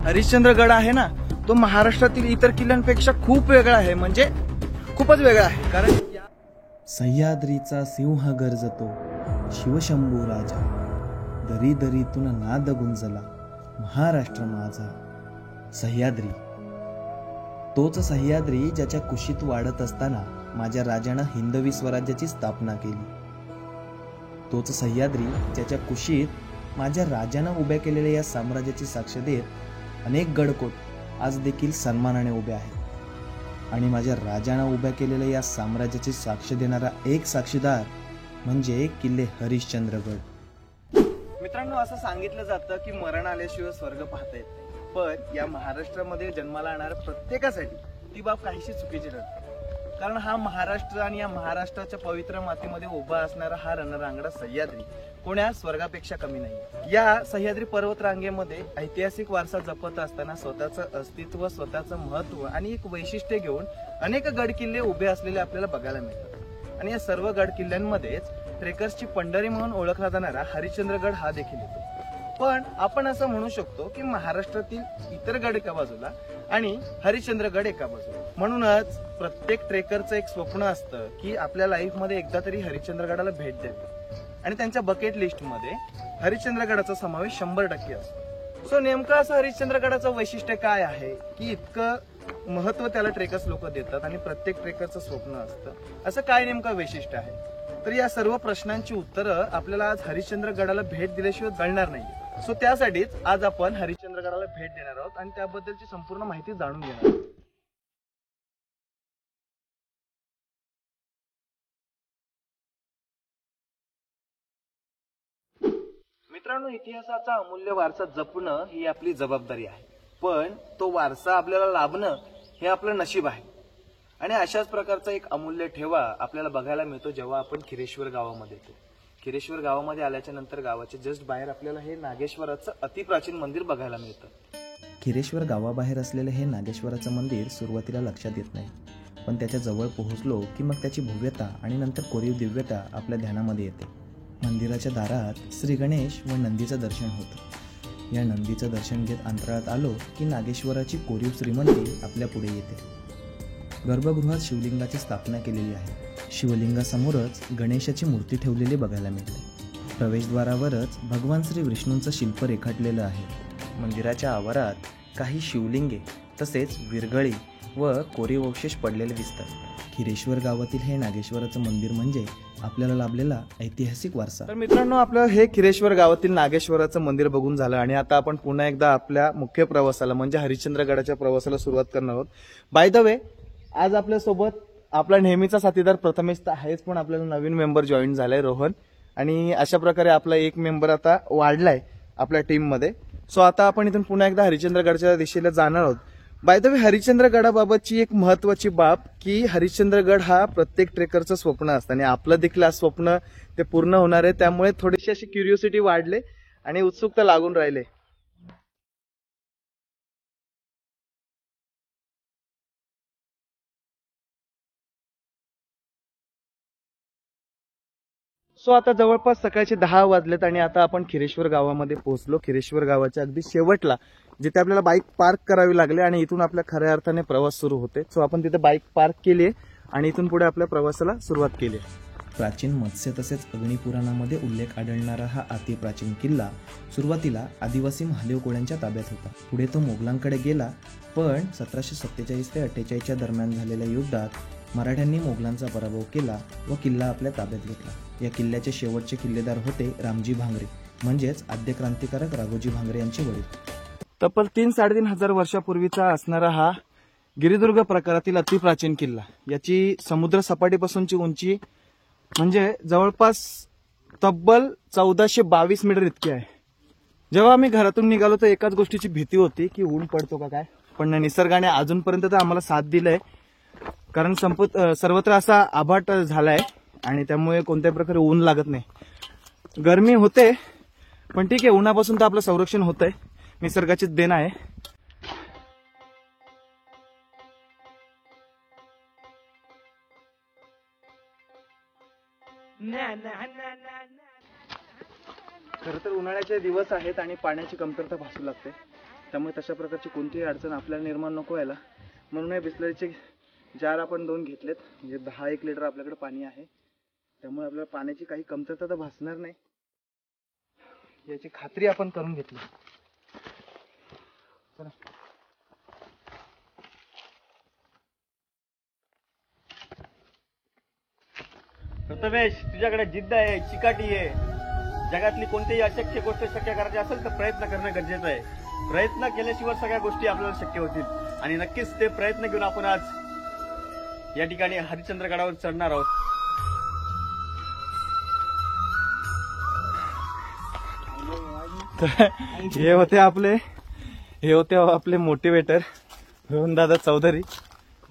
हरिश्चंद्रगड आहे ना, तो महाराष्ट्रातील इतर किल्ल्यांपेक्षा खूप वेगळा आहे, म्हणजे खूपच वेगळा आहे. कारण सह्याद्रीचा सिंह गर्जतो, शिवशंभू राजा, दरी दरीतून नाद गुंजला, महाराष्ट्र माझा. सह्याद्री, तोच सह्याद्री ज्याच्या कुशीत वाढत असताना माझ्या राजानं हिंदवी स्वराज्याची स्थापना केली. तोच सह्याद्री ज्याच्या कुशीत माझ्या राजानं उभ्या केलेल्या या साम्राज्याची साक्ष देत अनेक गडकोट आज देखील सन्मानाने उभे आहेत. आणि माझ्या राजानं उभ्या केलेल्या या साम्राज्याची साक्ष देणारा एक साक्षीदार म्हणजे किल्ले हरिश्चंद्रगड. मित्रांनो, असं सांगितलं जातं की मरण आल्याशिवाय स्वर्ग पाहता येत नाही. पण या महाराष्ट्रामध्ये जन्माला येणाऱ्या प्रत्येकासाठी ती बाब काहीशी चुकीची ठरते. कारण हा महाराष्ट्र आणि या महाराष्ट्राच्या पवित्र मातीमध्ये उभा असणारा हा रणरांगडा सह्याद्री कोण्या स्वर्गापेक्षा कमी नाही. या सह्याद्री पर्वत रांगेमध्ये ऐतिहासिक वारसा जपत असताना स्वतःचं अस्तित्व, स्वतःचं महत्व आणि एक वैशिष्ट्य घेऊन अनेक गड किल्ले उभे असलेले आपल्याला बघायला मिळतात. आणि या सर्व गड किल्ल्यांमध्येच ट्रेकर्सची पंढरी म्हणून ओळखला जाणारा हरिश्चंद्रगड हा देखील येतो. पण आपण असं म्हणू शकतो की महाराष्ट्रातील इतर गड एका बाजूला आणि हरिश्चंद्रगड एका बाजूला. म्हणूनच प्रत्येक ट्रेकरचं एक स्वप्न असतं की आपल्या लाईफमध्ये एकदा तरी हरिश्चंद्रगडाला भेट द्यावी आणि त्यांच्या बकेट लिस्टमध्ये हरिश्चंद्रगडाचा समावेश 100% असतो. सो नेमकं असं हरिश्चंद्रगडाचं वैशिष्ट्य काय आहे की इतकं महत्व त्याला ट्रेकर्स लोक देतात आणि प्रत्येक ट्रेकरचं स्वप्न असतं? असं काय नेमकं वैशिष्ट्य आहे? तर या सर्व प्रश्नांची उत्तरं आपल्याला आज हरिश्चंद्रगडाला भेट दिल्याशिवाय कळणार नाही. सो त्यासाठीच आज आपण हरिश्चंद्रगडाला भेट देणार आहोत आणि त्याबद्दलची संपूर्ण माहिती जाणून घेणार आहोत. मित्रांनो, इतिहासाचा अमूल्य वारसा जपणं ही आपली जबाबदारी आहे, पण तो वारसा आपल्याला लाभणं हे आपलं नशीब आहे. आणि अशाच प्रकारचा एक अमूल्य ठेवा आपल्याला बघायला मिळतो जेव्हा आपण खिरेश्वर गावामध्ये येतो. खिरेश्वर गावामध्ये आल्याच्या नंतर गावाच्या जस्ट बाहेर आपल्याला हे नागेश्वराचं अतिप्राचीन मंदिर बघायला मिळतं. खिरेश्वर गावाबाहेर असलेलं हे नागेश्वराचं मंदिर सुरुवातीला लक्षात येत नाही, पण त्याच्या जवळ पोहोचलो की मग त्याची भव्यता आणि नंतर कोरीव दिव्यता आपल्या ध्यानामध्ये येते. मंदिराच्या दारात श्री गणेश व नंदीचं दर्शन होतं. या नंदीचं दर्शन घेत अंतराळात आलो की नागेश्वराची कोरीव श्रीमंती आपल्या पुढे येते. गर्भगृहात शिवलिंगाची स्थापना केलेली आहे. शिवलिंगासमोरच गणेशाची मूर्ती ठेवलेली बघायला मिळते. प्रवेशद्वारावरच भगवान श्री विष्णूंचं शिल्प रेखाटलेलं आहे. मंदिराच्या आवारात काही शिवलिंगे तसेच विरगळी व कोरीव अवशेष पडलेले दिसतात. खिरेश्वर गावातील हे नागेश्वराचं मंदिर म्हणजे आपल्याला लाभलेला ऐतिहासिक वारसा. तर मित्रांनो, आपलं हे खिरेश्वर गावातील नागेश्वराचं मंदिर बघून झालं आणि आता आपण पुन्हा एकदा आपल्या मुख्य प्रवासाला म्हणजे हरिश्चंद्रगडाच्या प्रवासाला सुरुवात करणार आहोत. बाय द वे, आज आपल्यासोबत आपला नेहमीचा साथीदार प्रथमेश तर आहेच, पण आपल्याला नवीन मेंबर जॉईन झालाय, रोहन. आणि अशा प्रकारे आपला एक मेंबर आता वाढलाय आपल्या टीम मध्ये. सो आता आपण इथून पुन्हा एकदा हरिश्चंद्रगडच्या दिशेला जाणार आहोत. बाय द वे, हरिश्चंद्रगडाबाबतची एक महत्वाची बाब की हरिश्चंद्रगड हा प्रत्येक ट्रेकरचं स्वप्न असतं आणि आपलं देखील आज स्वप्न ते पूर्ण होणार आहे. त्यामुळे थोडीशी अशी क्युरिओसिटी वाढले आणि उत्सुकता लागून राहिले. सो आता जवळपास सकाळचे 10 वाजलेत आणि आता आपण खिरेश्वर गावामध्ये पोहोचलो. खिरेश्वर गावाच्या अगदी शेवटला जिथे आपल्याला बाईक पार्क करावी लागली आणि इथून आपल्या खऱ्या अर्थाने प्रवास सुरू होते. सो आपण तिथे बाईक पार्क केली आणि इथून पुढे आपल्या प्रवासाला सुरुवात केली. प्राचीन मत्स्य तसेच अग्निपुराणामध्ये उल्लेख आढळणारा हा अतिप्राचीन किल्ला सुरुवातीला आदिवासी महादेव कोळ्यांच्या ताब्यात होता. पुढे तो मोगलांकडे गेला, पण 1747 ते 48च्या दरम्यान झालेल्या युद्धात मराठ्यांनी मोगलांचा पराभव केला व किल्ला आपल्या ताब्यात घेतला. या किल्ल्याचे शेवटचे किल्लेदार होते रामजी भांगरे, म्हणजेच आद्य क्रांतिकारक राघोजी भांगरे यांचे वडील. तब्बल 3-3.5 हजार वर्षापूर्वीचा असणारा हा गिरिदुर्ग प्रकारातील अतिप्राचीन किल्ला, याची समुद्र सपाटीपासूनची उंची म्हणजे जवळपास तब्बल 1422 मीटर इतकी आहे. जेव्हा आम्ही घरातून निघालो तर एकाच गोष्टीची भीती होती की ऊन पडतो का काय, पण निसर्गाने अजूनपर्यंत तर आम्हाला साथ दिलाय. कारण सर्वत्र असा आभाट झालाय आणि त्यामुळे कोणत्याही प्रकारे ऊन लागत नाही. गरमी होते पण ठीक आहे, उन्हापासून तर आपलं संरक्षण होतंय, निसर्गाचीच देण आहे. खरं तर उन्हाळ्याचे दिवस आहेत आणि पाण्याची कमतरता भासू लागते. त्यामुळे तशा प्रकारची कोणतीही अडचण आपल्याला निर्माण नको व्हायला म्हणून हे बिस्लरीचे जार आपण 2 घेतलेत. म्हणजे 10-1 लिटर आपल्याकडे पाणी आहे, त्यामुळे आपल्याला पाण्याची काही कमतरता तर भासणार नाही याची खात्री आपण करून घेतली. चला. प्रथमेश, तुझ्याकडे जिद्द आहे, चिकाटी आहे. जगातली कोणतीही अशक्य गोष्ट शक्य करायची असेल तर प्रयत्न करणं गरजेचं आहे. प्रयत्न केल्याशिवाय सगळ्या गोष्टी आपल्याला शक्य होतील आणि नक्कीच ते प्रयत्न घेऊन आपण आज या ठिकाणी हरिश्चंद्रगडावर चढणार आहोत. हे होते आपले मोटिवेटर रोहनदादा चौधरी.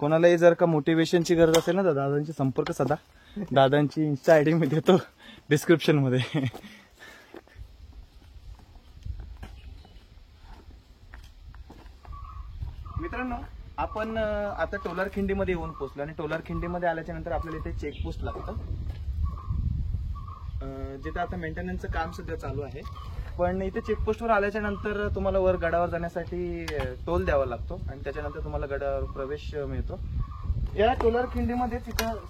कोणालाही जर का मोटिवेशनची गरज असेल ना तर दादांची संपर्क साधा. दादांची इन्स्टा आयडी मी देतो डिस्क्रिप्शन मध्ये. मित्रांनो, आपण आता टोलारखिंडीमध्ये येऊन पोहोचलो आणि टोलारखिंडीमध्ये आल्याच्या नंतर आपल्याला इथे चेकपोस्ट लागतं, जिथे आता मेंटेनन्सचं काम सध्या चालू आहे. पण इथे चेकपोस्टवर आल्याच्या नंतर तुम्हाला वर गडावर जाण्यासाठी टोल द्यावा लागतो आणि त्याच्यानंतर तुम्हाला गडावर प्रवेश मिळतो. या टोलारखिंडीमध्ये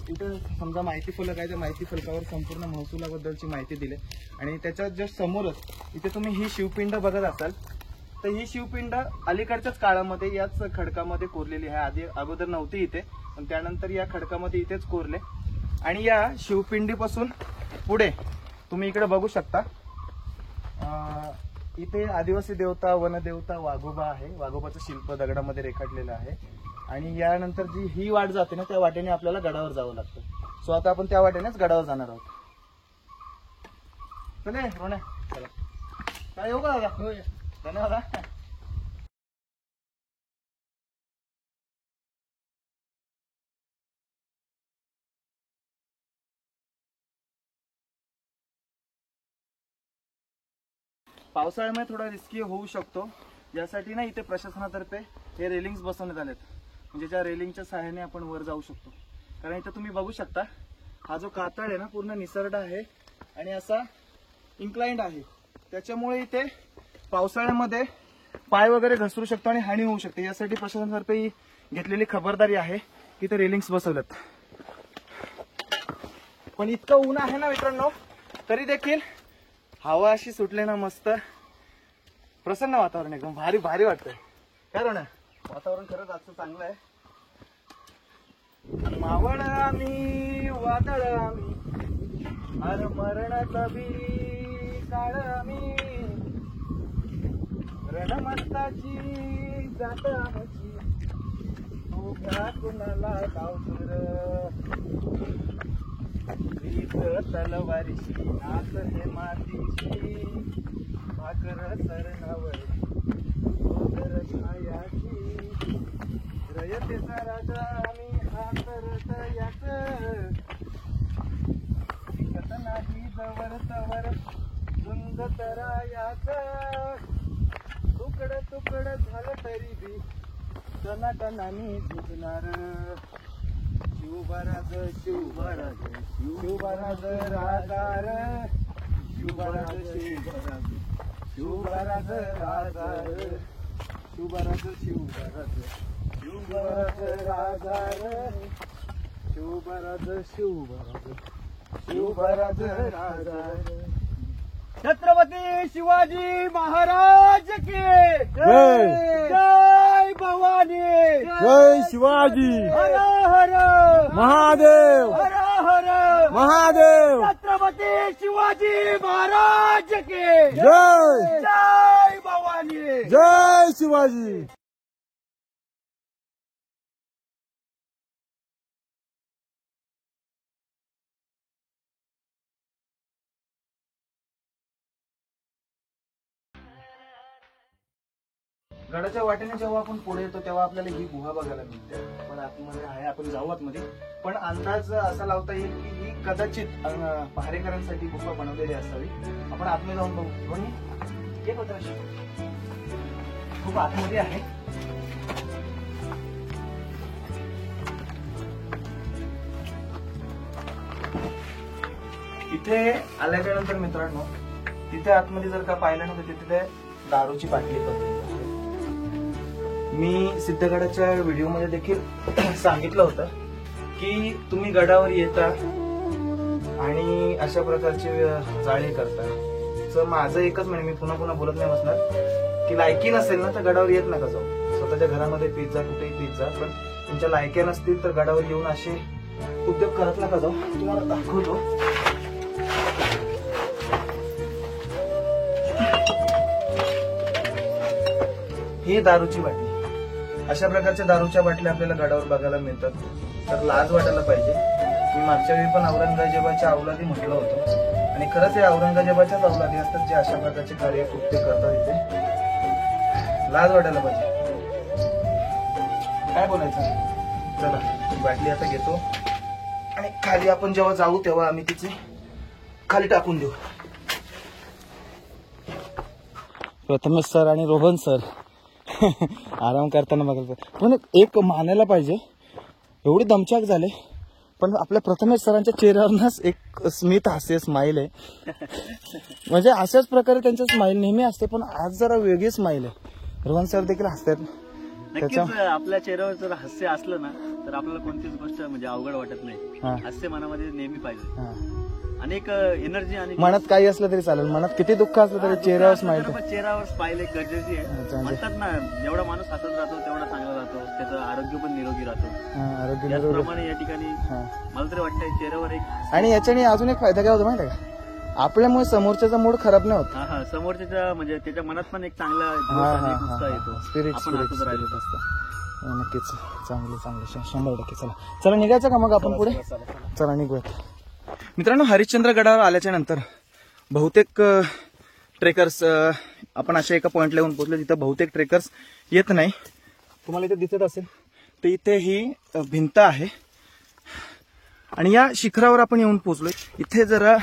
इथं समजा माहिती फलक आहे, त्या माहिती फलकावर संपूर्ण महसुलाबद्दलची माहिती दिली आणि त्याच्या जस्ट समोरच इथे तुम्ही ही शिवपिंड बघत असाल तर ही शिवपिंड अलीकडच्याच काळामध्ये याच खडकामध्ये कोरलेली आहे. आधी अगोदर नव्हती इथे, पण त्यानंतर या खडकामध्ये इथेच कोरले. आणि या शिवपिंडीपासून पुढे तुम्ही इकडे बघू शकता, इथे आदिवासी देवता, वनदेवता वाघोबा आहे. वाघोबाचं शिल्प दगडामध्ये रेखाटलेलं आहे आणि यानंतर जी ही वाट जाते ना त्या वाटेने आपल्याला गडावर जावं लागतं. सो आता आपण त्या वाटेनेच गडावर जाणार आहोत. चले रोण्या, चला. काय येऊ का दादा? धन्यवाद. पावसाळ्यामध्ये थोडा रिस्की होऊ शकतो, यासाठी ना इथे प्रशासनातर्फे हे रेलिंग्स बसवण्यात आलेत, म्हणजे ज्या रेलिंगच्या सहाय्याने आपण वर जाऊ शकतो. कारण इथं तुम्ही बघू शकता हा जो कातळ आहे ना पूर्ण निसरडा आहे आणि असा इन्क्लाइंड आहे, त्याच्यामुळे इथे पावसाळ्यामध्ये पाय वगैरे घसरू शकतो आणि हानी होऊ शकते. यासाठी प्रशासनातर्फे घेतलेली खबरदारी आहे की इथे रेलिंग्स बसवल्यात. पण इतकं ऊन आहे ना मित्रांनो, तरी देखील हवा अशी सुटले ना, मस्त प्रसन्न वातावरण, एकदम भारी भारी वाटतंय. काय ना, वातावरण खरंच आजचं चांगलं आहे. मावळ आम्ही वादळ आम्ही, अर मरणाचा बी काळ आम्ही, रणमंताची जात आमची, उभ्या कुणाला गावकर, तलवारीशी नाच हे मातीशी, भाकर सरणावर वगर छायाची, रयतेचा राजा आम्ही हा करत याच, विकत नाही जवळ तवर झुंज तरायाच, तुकड तुकड झालं तरी बी टनाटनानी झुकणार. शिवबराज शिवबराज शिवबराज रागार, शिवबराज शिवबराज शिवबराज रागार, शिवबराज शिवबराज शिवबराज रागार, शिवबराज शिवबराज शिवबराज रागार. छत्रपती शिवाजी महाराज की जय. जय भवानी, जय शिवाजी, हर हर महादेव, हर हर महादेव, छत्रपती शिवाजी महाराज की जय. जय भवानी. जय शिवाजी. गडाच्या वाटेने जेव्हा आपण पुढे येतो तेव्हा आपल्याला ही गुहा बघायला मिळते. पण आतमध्ये आहे, आपण जाऊ आतमध्ये. पण अंदाज असा लावता येईल की ही कदाचित पहारेकरांसाठी गुहा बनवलेली असावी. आपण आतमध्ये जाऊन बघू. पण एक होतं खूप आतमध्ये आहे. इथे आल्याच्या नंतर मित्रांनो, तिथे आतमध्ये जर का पाहिलं ना तर तिथे दारूची बाटली पडलेली आहे. मी सिद्धगडाच्या व्हिडिओमध्ये देखील सांगितलं होतं की तुम्ही गडावर येता आणि अशा प्रकारचे जाळे करता. तर माझं एकच म्हणजे मी पुन्हा पुन्हा बोलत नाही बसणार की लायकी नसेल ना तर गडावर येत नका जाऊ. स्वतःच्या घरामध्ये पिझ्झा कुठेही पिझ्झा, पण तुमच्या लायक्या नसतील तर गडावर येऊन असे उद्योग करत नका जाऊ. तुम्हाला दाखवतो. ही दारूची बाटली. अशा प्रकारच्या दारूच्या बाटल्या आपल्याला गडावर बघायला मिळतात. तर लाज वाटायला पाहिजे. मी मागच्या वेळी पण औरंगजेबाच्या अवलादी म्हटलं होतं आणि खरंच हे औरंगजेबाच्याच अवलादी असतात जे अशा प्रकारचे कार्य कृत्य करतात. इथे लाज वाटायला पाहिजे. काय बोलायचं. चला ही बाटली आता घेतो आणि खाली आपण जेव्हा जाऊ तेव्हा आम्ही तिचे खाली टाकून देऊ. प्रथमेश सर आणि रोहन सर आराम करताना बघायला पण एक मानायला पाहिजे, एवढे दमछाक झाले पण आपल्या प्रथमेश सरांच्या चेहऱ्यावरच एक स्मित हास्य स्माईल आहे. म्हणजे अशाच प्रकारे त्यांचं स्माईल नेहमी असते पण आज जरा वेगळी स्माईल आहे. रोहन सर देखील हसतात. नक्कीच आपल्या चेहऱ्यावर जर हास्य असलं ना तर आपल्याला कोणतीच गोष्ट म्हणजे अवघड वाटत नाही. हास्य मनामध्ये नेहमी पाहिजे. अनेक एनर्जी आणि मनात काही असलं तरी चालेल, मनात किती दुःख असलं तरी चेहऱ्यावर स्माईल. चेहऱ्यावर स्माईल एक गरजेची आहे. म्हणतात ना जेवढा माणूस हसत राहतो तेवढा चांगला राहतो, त्याचं आरोग्य पण निरोगी राहतो. आरोग्य त्याचप्रमाणे या ठिकाणी मला तरी वाटतंय चेहऱ्यावर एक आणि याच्याने अजून एक फायदा काय होतो माहिती आहे का, आपल्यामुळे समोरच्याचा मूड खराब नाही होत. समोरच्या म्हणजे त्याच्या मनात पण एक चांगला उत्साह येतो. स्पिरिट आपण हसत राहिलो असतं. नक्कीच चांगलं 100%. चला निघायचं का मग आपण पुढे. चला निघूयात. मित्रांनो, हरिश्चंद्र गडावर आल्याच्या नंतर बहुतेक ट्रेकर्स आपण अशा एका पॉइंटला येऊन पोहोचलो जिथं बहुतेक ट्रेकर्स येत नाही. तुम्हाला इथे दिसत असेल तर इथे ही भिंत आहे आणि या शिखरावर आपण येऊन पोहोचलोय. इथे जरा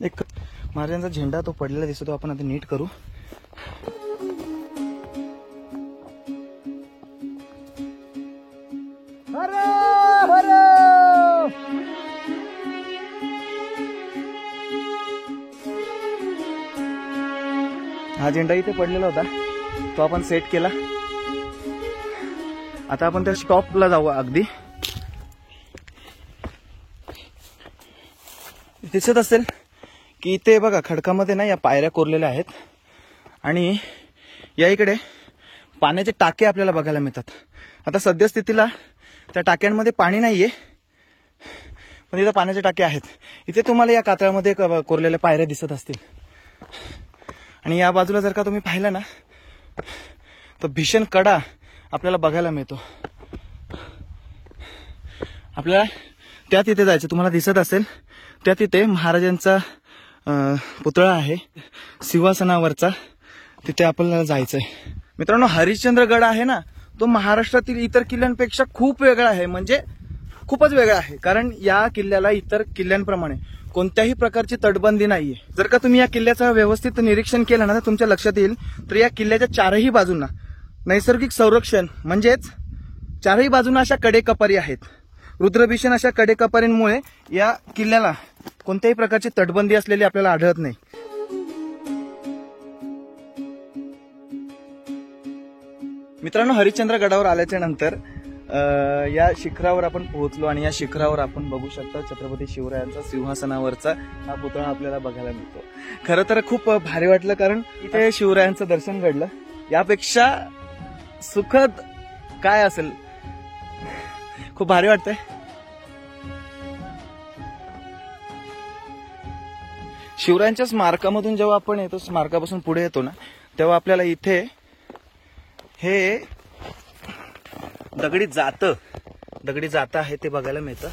एक महाराजांचा झेंडा तो पडलेला दिसतो, आपण आता नीट करू. हा झेंडा इथे पडलेला होता, तो आपण सेट केला. आता आपण त्या स्टॉपला जाऊ. अगदी दिसत असेल की इथे बघा खडकामध्ये ना या पायऱ्या कोरलेल्या आहेत आणि या इकडे पाण्याचे टाके आपल्याला बघायला मिळतात. आता सद्यस्थितीला त्या टाक्यांमध्ये पाणी नाहीये पण इथं पाण्याचे टाके आहेत. इथे तुम्हाला या कातळामध्ये कोरलेल्या पायऱ्या दिसत असतील आणि या बाजूला जर का तुम्ही पाहिलं ना तर भीषण कडा आपल्याला बघायला मिळतो. आपल्याला त्या तिथे जायचं. तुम्हाला दिसत असेल त्या तिथे महाराजांचा पुतळा आहे सिंहासनावरचा, तिथे आपल्याला जायचंय. मित्रांनो, हरिश्चंद्रगड आहे ना तो महाराष्ट्रातील इतर किल्ल्यांपेक्षा खूप वेगळा आहे. म्हणजे खूपच वेगळा आहे कारण या किल्ल्याला इतर किल्ल्यांप्रमाणे कोणत्याही प्रकारची तटबंदी नाहीये. जर का तुम्ही या किल्ल्याचं व्यवस्थित निरीक्षण केलं ना तर तुमच्या लक्षात येईल तर या किल्ल्याच्या चारही बाजूंना नैसर्गिक संरक्षण म्हणजेच चारही बाजूंना अशा कडेकपारी आहेत. रुद्रभीषण अशा कडेकपारींमुळे या किल्ल्याला कोणत्याही प्रकारची तटबंदी असलेली आपल्याला आढळत नाही. मित्रांनो, हरिश्चंद्र गडावर आल्याच्या नंतर या शिखरावर आपण पोहोचलो आणि या शिखरावर आपण बघू शकता छत्रपती शिवरायांचा सिंहासनावरचा हा पुतळा आपल्याला बघायला मिळतो. खरं तर खूप भारी वाटलं कारण इथे शिवरायांचं दर्शन घडलं. यापेक्षा सुखद काय असेल. खूप भारी वाटतंय. शिवरायांच्या स्मारकामधून जेव्हा आपण येतो, स्मारकापासून पुढे येतो ना तेव्हा आपल्याला इथे हे दगडी जातं आहे ते बघायला मिळतं.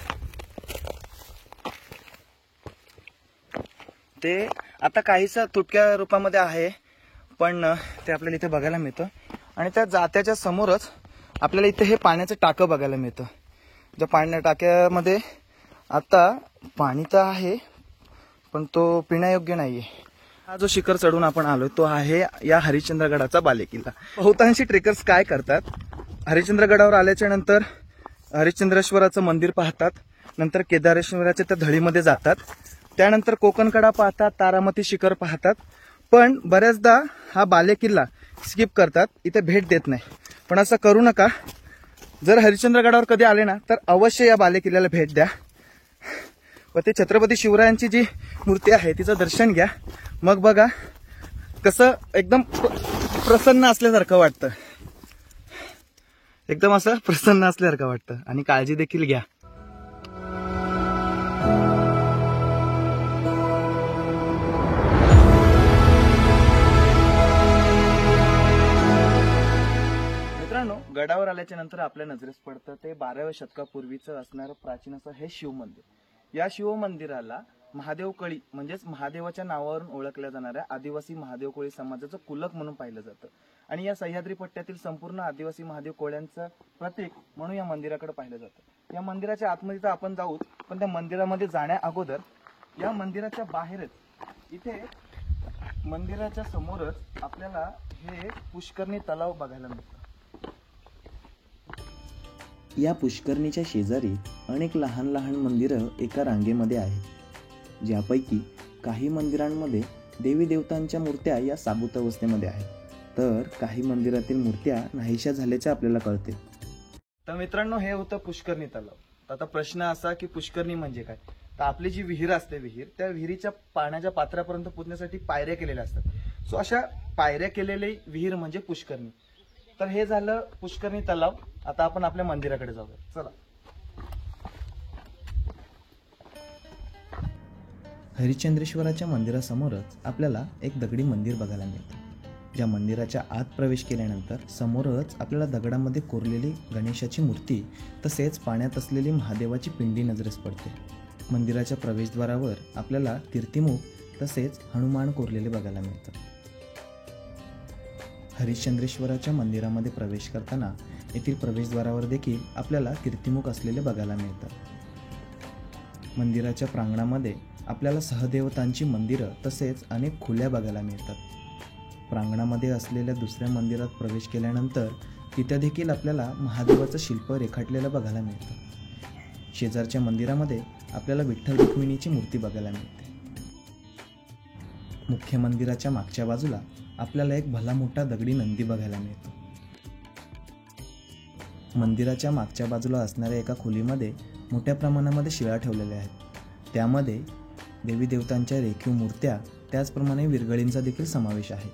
ते आता काहीसं तुटक्या रूपामध्ये आहे पण ते आपल्याला इथे बघायला मिळतं. आणि त्या जात्याच्या समोरच आपल्याला इथे हे पाण्याचं टाकं बघायला मिळतं. ज्या पाण्या टाक्यामध्ये आता पाणी तर आहे पण तो पिण्यायोग्य नाहीये. हा जो शिखर चढून आपण आलोय तो आहे या हरिश्चंद्रगडाचा बालेकिल्ला. बहुतांशी ट्रेकर्स काय करतात, हरिश्चंद्रगडावर आल्याच्या नंतर हरिश्चंद्रेश्वराचं मंदिर पाहतात, नंतर केदारेश्वराच्या त्या धडीमध्ये जातात, त्यानंतर कोकणकडा पाहतात, तारामती शिखर पाहतात. पण बऱ्याचदा हा बालेकिल्ला स्किप करतात, इथे भेट देत नाही. पण असं करू नका. जर हरिश्चंद्रगडावर कधी आले ना तर अवश्य या बालेकिल्ल्याला भेट द्या व ते छत्रपती शिवरायांची जी मूर्ती आहे तिचं दर्शन घ्या. मग बघा कसं एकदम प्रसन्न असल्यासारखं वाटतं, एकदम असं प्रसन्न असल्यासारखं वाटतं. आणि काळजी देखील घ्या. मित्रांनो, गडावर आल्याच्या नंतर आपल्या नजरेस पडतं ते 12व्या शतकापूर्वीचं असणारं प्राचीन असं हे शिवमंदिर. या शिवमंदिराला महादेव कळी म्हणजेच महादेवाच्या नावावरून ओळखल्या जाणाऱ्या आदिवासी महादेव कोळी समाजाचं कुलक म्हणून पाहिलं जातं. आणि या सह्याद्री पट्ट्यातील संपूर्ण आदिवासी महादेव कोळ्यांचं प्रतीक म्हणून या मंदिराकडे पाहिलं जातं. या मंदिराच्या आतमध्ये तर आपण जाऊ, पण त्या मंदिरामध्ये जाण्या अगोदर या मंदिराच्या बाहेरच इथे मंदिराच्या समोरच आपल्याला हे पुष्करणी तलाव बघायला मिळतं. या पुष्करणीच्या शेजारी अनेक लहान लहान मंदिरं एका रांगेमध्ये आहेत, ज्यापैकी काही मंदिरांमध्ये देवी देवतांच्या मूर्त्या या साबूत अवस्थेमध्ये आहेत, तर काही मंदिरातील मूर्त्या नाहीशा झाल्याचे आपल्याला कळते. तर मित्रांनो, हे होतं पुष्करणी तलाव. आता प्रश्न असा की पुष्करणी म्हणजे काय? तर आपली जी विहीर असते, त्या विहिरीच्या पाण्याच्या पात्रापर्यंत पोहोचण्यासाठी पायऱ्या केलेल्या असतात. सो अशा पायऱ्या केलेली विहीर म्हणजे पुष्करणी. तर हे झालं पुष्करणी तलाव. आता आपण आपल्या मंदिराकडे जाऊया, चला. हरिश्चंद्रेश्वराच्या मंदिरासमोरच आपल्याला एक दगडी मंदिर बघायला मिळते. ज्या मंदिराच्या आत प्रवेश केल्यानंतर समोरच आपल्याला दगडामध्ये कोरलेली गणेशाची मूर्ती तसेच पाण्यात असलेली महादेवाची पिंडी नजरेस पडते. मंदिराच्या प्रवेशद्वारावर आपल्याला कीर्तिमुख तसेच हनुमान कोरलेले बघायला मिळतात. हरिश्चंद्रेश्वराच्या मंदिरामध्ये प्रवेश करताना येथील प्रवेशद्वारावर देखील आपल्याला कीर्तिमुख असलेले बघायला मिळतात. मंदिराच्या प्रांगणामध्ये आपल्याला सहदेवतांची मंदिरं तसेच अनेक खुल्या बघायला मिळतात. प्रांगणामध्ये असलेल्या दुसऱ्या मंदिरात प्रवेश केल्यानंतर तिथे देखील आपल्याला महादेवाचं शिल्प रेखाटलेलं बघायला मिळतं. शेजारच्या मंदिरामध्ये आपल्याला विठ्ठल रुक्मिणीची मूर्ती बघायला मिळते. मुख्य मंदिराच्या मागच्या बाजूला आपल्याला एक भला मोठा दगडी नंदी बघायला मिळतो. मंदिराच्या मागच्या बाजूला असणाऱ्या एका खोलीमध्ये मोठ्या प्रमाणामध्ये शिळा ठेवलेल्या आहेत. त्यामध्ये देवी देवतांच्या रेखीव मूर्त्या त्याचप्रमाणे विरगळींचा देखील समावेश आहे.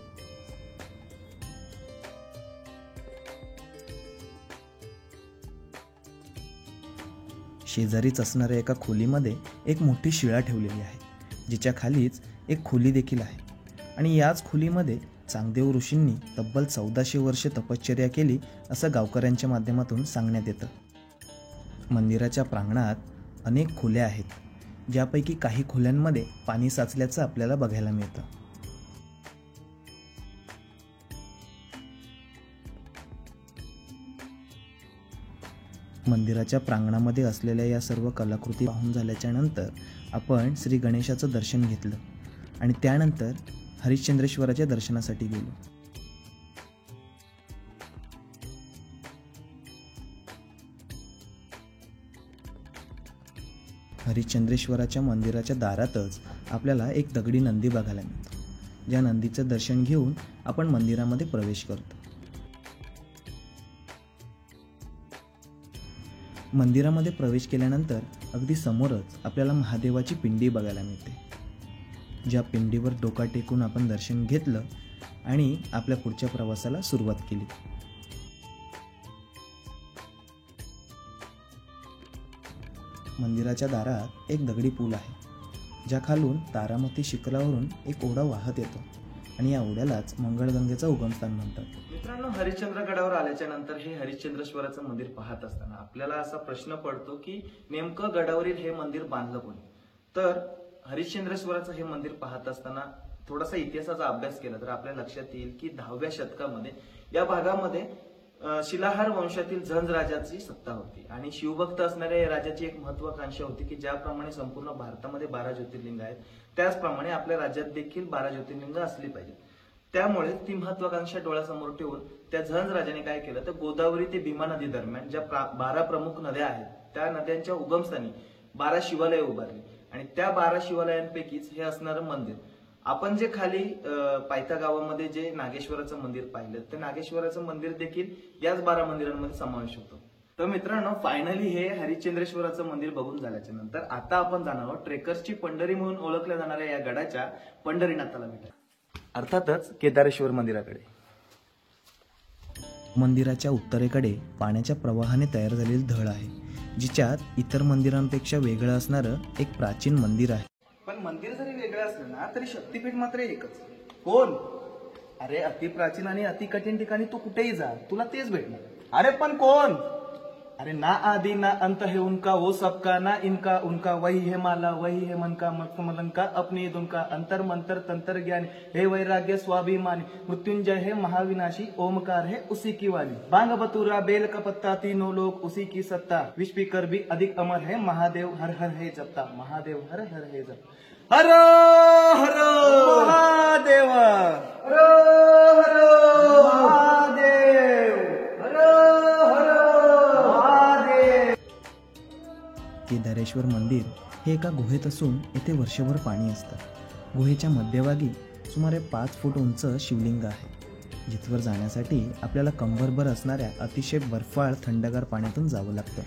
शेजारीच असणाऱ्या एका खोलीमध्ये एक मोठी शिळा ठेवलेली आहे, जिच्या खालीच एक खोली देखील आहे. आणि याच खोलीमध्ये चांगदेव ऋषींनी तब्बल 1400 वर्षे तपश्चर्या केली असं गावकऱ्यांच्या माध्यमातून सांगण्यात येतं. मंदिराच्या प्रांगणात अनेक खोल्या आहेत, ज्यापैकी काही खोल्यांमध्ये पाणी साचल्याचं आपल्याला बघायला मिळतं. मंदिराच्या प्रांगणामध्ये असलेल्या या सर्व कलाकृती पाहून झाल्याच्या नंतर आपण श्री गणेशाचं दर्शन घेतलं आणि त्यानंतर हरिश्चंद्रेश्वराच्या दर्शनासाठी गेलो. हरिश्चंद्रेश्वराच्या मंदिराच्या दारातच आपल्याला एक दगडी नंदी बघायला मिळतो. ज्या नंदीचं दर्शन घेऊन आपण मंदिरामध्ये प्रवेश करतो. मंदिरामध्ये प्रवेश केल्यानंतर अगदी समोरच आपल्याला महादेवाची पिंडी बघायला मिळते. ज्या पिंडीवर डोका टेकून आपण दर्शन घेतलं आणि आपल्या पुढच्या प्रवासाला सुरुवात केली. मंदिराच्या दारात एक दगडी पूल आहे, ज्या खालून तारामती शिखरावरून एक ओढा वाहत येतो आणि या ओढ्यालाच मंगळगंगेचं उगमस्थान म्हणतात. मित्रांनो, हरिश्चंद्रगडावर आल्याच्या नंतर हे हरिश्चंद्रेश्वराचं मंदिर पाहत असताना आपल्याला असा प्रश्न पडतो की नेमकं गडावरील हे मंदिर बांधलं कोणी? तर हरिश्चंद्रेश्वराचं हे मंदिर पाहत असताना थोडासा इतिहासाचा अभ्यास केला तर आपल्या लक्षात येईल की 10व्या शतकामध्ये या भागामध्ये शिलाहार वंशातील झंज राजाची सत्ता होती आणि शिवभक्त असणाऱ्या या राजाची एक महत्वाकांक्षा होती की ज्याप्रमाणे संपूर्ण भारतामध्ये 12 ज्योतिर्लिंग आहेत त्याचप्रमाणे आपल्या राज्यात देखील 12 ज्योतिर्लिंग असली पाहिजेत. त्यामुळे ती महत्वाकांक्षा डोळ्यासमोर ठेवून त्या झंज राजाने काय केलं तर गोदावरी ते भीमा नदी दरम्यान ज्या 12 प्रमुख नद्या आहेत त्या नद्यांच्या उगमस्थानी 12 शिवालय उभारली आणि त्या 12 शिवालयांपैकीच हे असणारं मंदिर. आपण जे खाली पायथा गावामध्ये जे नागेश्वराचं मंदिर पाहिलं, ते नागेश्वराचं मंदिर देखील याच 12 मंदिरांमध्ये समावेश होतं. तर मित्रांनो, फायनली हे हरिश्चंद्रेश्वराचं मंदिर बघून झाल्याच्या नंतर आता आपण जाणार आहोत ट्रेकर्सची पंढरी म्हणून ओळखल्या जाणाऱ्या या गडाच्या पंढरीनाथाला भेटायला, अर्थातच केदारेश्वर मंदिराकडे. मंदिराच्या उत्तरेकडे पाण्याच्या प्रवाहाने तयार झालेली धळ आहे, जिच्यात इतर मंदिरांपेक्षा वेगळं असणारं एक प्राचीन मंदिर आहे. पण मंदिर जरी वेगळं असलं ना तरी शक्तीपीठ मात्र एकच. कोण? अरे अतिप्राचीन आणि अति कठीण ठिकाणी तू कुठेही जा, तुला तेच भेटणार. अरे पण कोण? अरे ना आदि ना अंत है उनका, वो सबका ना इनका उनका, वही है माला वही है मन का, मलन का अपनी ईद उनका, अंतर मंतर तंत्र ज्ञानी हे वैराग्य स्वाभिमानी, मृत्युंजय है महाविनाशी, ओमकार है उसी की वाली, बांग बतूरा बेल का पत्ता, तीनों लोग उसी की सत्ता, विश्वकर भी अधिक अमर है, महादेव हर हर है जपता, महादेव हर हर है जपता, हर हर महादेव, हर हर महादेव, हर हर महादेव. केदारेश्वर मंदिर हे एका गुहेत असून येथे वर्षभर पाणी असतं. गुहेच्या मध्यभागी सुमारे 5 फूट उंच शिवलिंग आहे, जिथवर जाण्यासाठी आपल्याला कंबरभर असणाऱ्या अतिशय बर्फाळ थंडगार पाण्यातून जावं लागतं.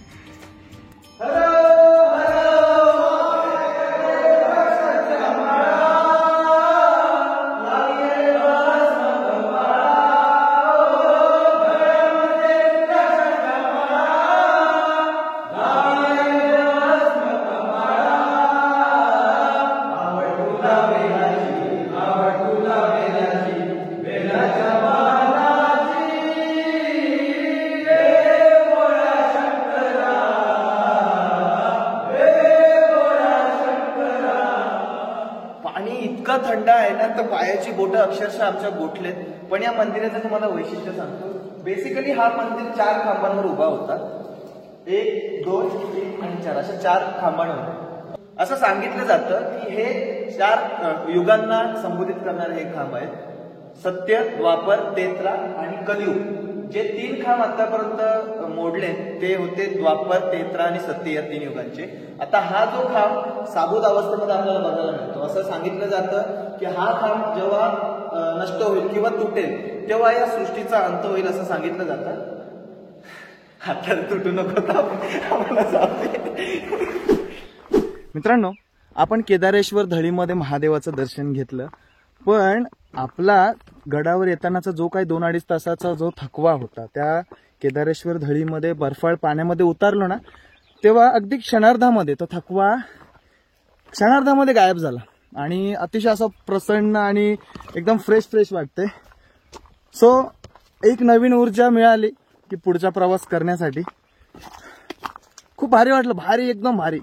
इतका थंड आहे ना तर पायाची बोटं अक्षरशः आमच्या गोठलेत. पण या मंदिराचं तुम्हाला वैशिष्ट्य सांगतो. बेसिकली हा मंदिर 4 खांबांवर उभा होता. 1, 2, 3 आणि 4 अशा 4 खांबांवर. असं सांगितलं जातं की हे 4 युगांना संबोधित करणारे हे खांब आहेत. सत्य, द्वापर, तेत्रा आणि कलियुग. जे 3 खांब आतापर्यंत मोडले ते होते द्वापर, तेत्रा आणि सत्य या 3 युगांचे. आता हा जो खांब साबूत अवस्थेमध्ये आपल्याला बघायला मिळतो. असं सांगितलं जातं की हा खांब जेव्हा नष्ट होईल किंवा तुटेल तेव्हा या सृष्टीचा अंत होईल असं सांगितलं जातं. आता तुटू नको. मित्रांनो, आपण केदारेश्वर धळीमध्ये महादेवाचं दर्शन घेतलं, पण आपला गडावर येतानाचा जो काही 2-2.5 तासाचा जो थकवा होता, त्या केदारेश्वर धळीमध्ये बर्फाळ पाण्यामध्ये उतरलो ना, तेव्हा अगदी क्षणार्धामध्ये तो थकवा क्षणार्धामध्ये गायब झाला आणि अतिशय असं प्रसन्न आणि एकदम फ्रेश वाटते. सो एक नवीन ऊर्जा मिळाली की पुढचा प्रवास करण्यासाठी. खूप भारी वाटलं, भारी, एकदम भारी.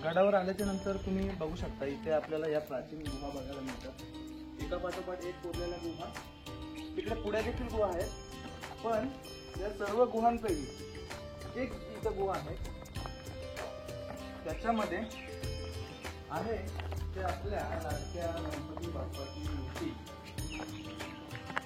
गडावर आल्याच्या नंतर तुम्ही बघू शकता इथे आपल्याला या प्राचीन गुहा बघायला मिळतात. एका पाठोपाठ एक कोरलेल्या गुहा. तिकडे पुढे देखील गुहा आहेत. पण या सर्व गुहांपैकी एक इथं गुहा आहे. त्याच्यामध्ये आहे ते आपल्या लाडक्या गणपती बाप्पाची मूर्ती.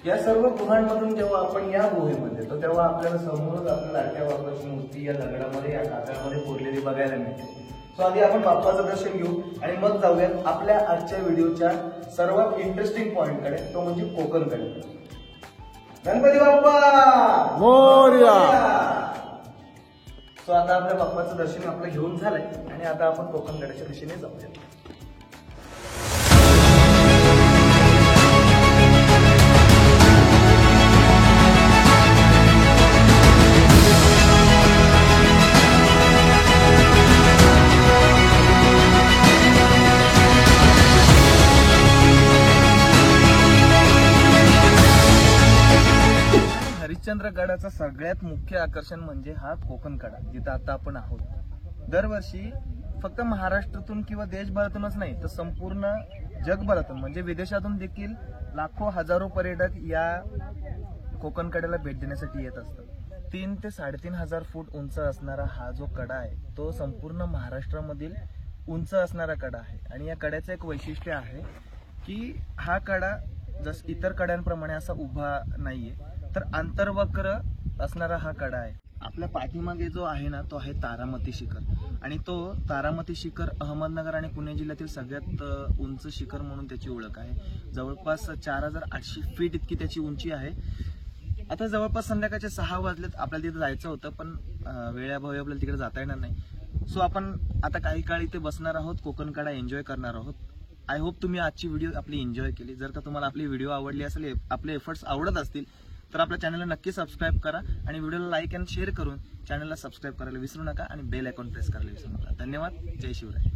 या सर्व गुहांमधून जेव्हा आपण या गुहेमध्ये येतो तेव्हा आपल्याला समोरच आपल्या लाडक्या बाप्पाची मूर्ती या दगडामध्ये, या कागदामध्ये कोरलेली बघायला मिळते. सो आधी आपण बाप्पाचं दर्शन घेऊ आणि मग जाऊयात आपल्या आजच्या व्हिडिओच्या सर्वात इंटरेस्टिंग पॉइंटकडे, तो म्हणजे कोकणकडे. गणपती बाप्पा मोरया. सो आता आपल्या बाप्पाचं दर्शन आपलं घेऊन झालंय आणि आता आपण कोकणकड्याच्या दिशेने जाऊया. हरिश्चंद्रगडाचं सगळ्यात मुख्य आकर्षण म्हणजे हा कोकणकडा, जिथं आता आपण आहोत. दरवर्षी फक्त महाराष्ट्रातून किंवा देशभरातूनच नाही तर संपूर्ण जगभरातून म्हणजे विदेशातून देखील लाखो हजारो पर्यटक या कोकणकड्याला भेट देण्यासाठी येत असतात. 3 ते 3.5 हजार फूट उंच असणारा हा जो कडा आहे तो संपूर्ण महाराष्ट्रामधील उंच असणारा कडा आहे. आणि या कड्याचं एक वैशिष्ट्य आहे की हा कडा जस इतर कड्यांप्रमाणे असा उभा नाहीये, तर आंतरवक्र असणारा हा कडा आहे. आपल्या पाठीमागे जो आहे ना तो आहे तारामती शिखर आणि तो तारामती शिखर अहमदनगर आणि पुणे जिल्ह्यातील सगळ्यात उंच शिखर म्हणून त्याची ओळख आहे. जवळपास 4800 फीट इतकी त्याची उंची आहे. आता जवळपास संध्याकाळचे 6 वाजलेत. आपल्याला तिथे जायचं होतं पण वेळाभावी आपल्याला तिकडे जाता येणार नाही. सो आपण आता काही काळ इथे बसणार आहोत, कोकण कडा एन्जॉय करणार आहोत. आय होप तुम्ही आजची व्हिडिओ आपली एन्जॉय केली. जर का तुम्हाला आपली व्हिडिओ आवडली असेल, आपले एफर्ट्स आवडत असतील तर आपल्या चॅनलला नक्की सबस्क्राईब करा आणि व्हिडिओला लाईक अँड शेअर करून चॅनलला सबस्क्राईब करायला विसरू नका आणि बेल आयकॉन प्रेस करायला विसरू नका. धन्यवाद. जय शिवराय.